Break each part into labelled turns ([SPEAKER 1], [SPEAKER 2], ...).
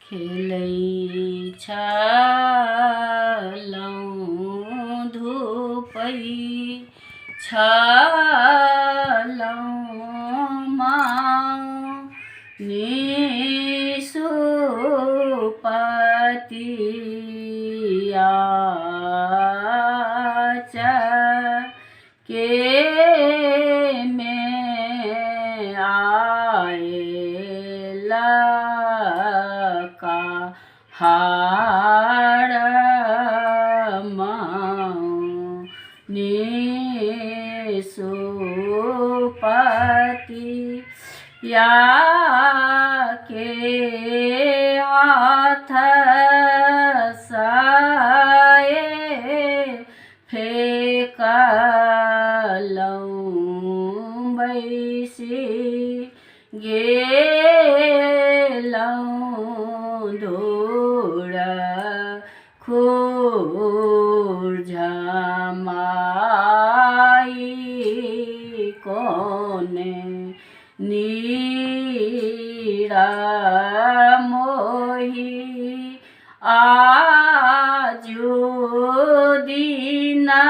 [SPEAKER 1] खेलै छलौं धुपै छलौं निसुपतिया के में आएला का हार निसुपतिया के हाथ साए फेकलौं बैसी गेलौं धूर खुरझमाई कोने नीरा मोही आजु दीना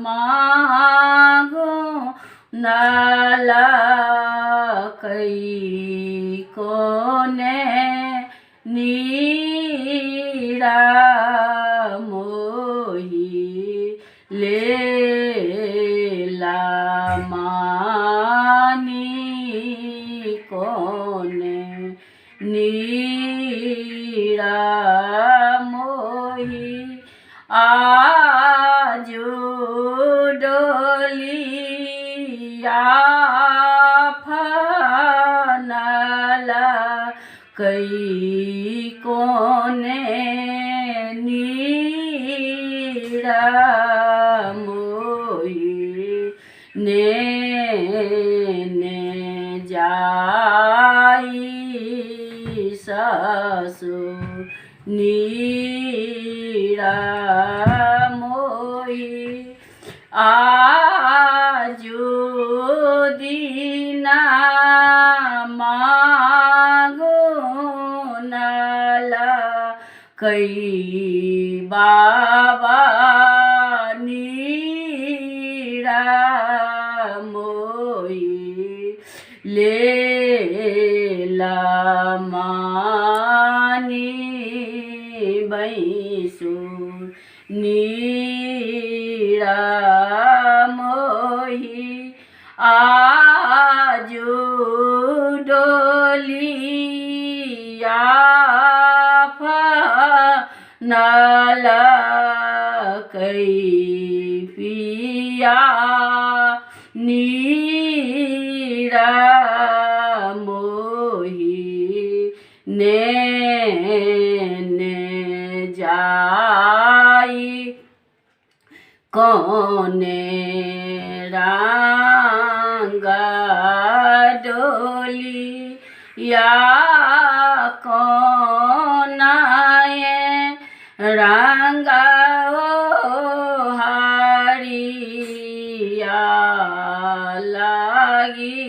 [SPEAKER 1] मागो नलकै कोने नीरा मोही लेला मानी कोने नीरा मोही आजु डोलिया फनल कई कोने नीरा मोही ने जाई ससुर नीरा मोही आजु दीना मागो नला कई बाबा नीरा मोही लेला मानी बैसुर नीरा मोही आजु डोलिया फनल कई पिया नीरा मोही ने जाई कोने रंगा डोलिया कोनाए रंगा हारिया लागी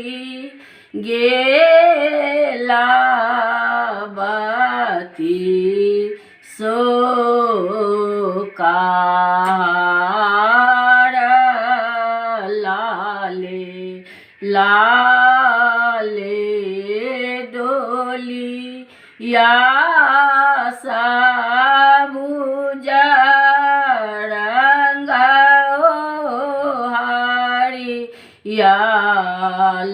[SPEAKER 1] गेला बाती सोकार लाले लाले डोलिया साबुजा रंगा हारिया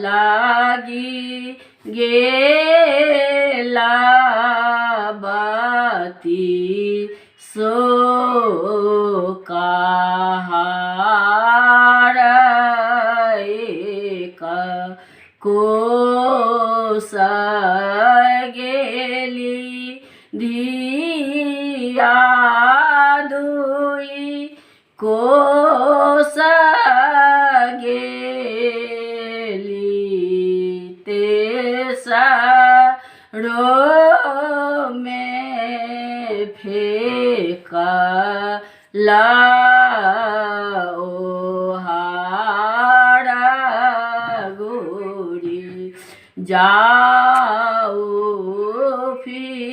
[SPEAKER 1] लागी गेला बाती सोकार एक कोस गेली धिया दुई कोस गेली तेसरो में फेंकला ओहारा गोरी जाओ फिर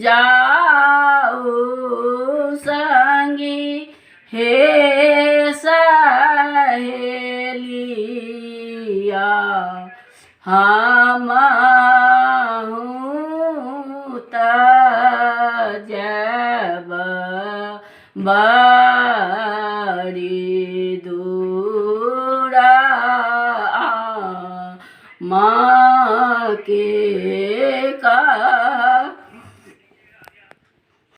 [SPEAKER 1] जाऊ संगी हे सहेलिया हमहु त जब बड़ी दूरा माँ के का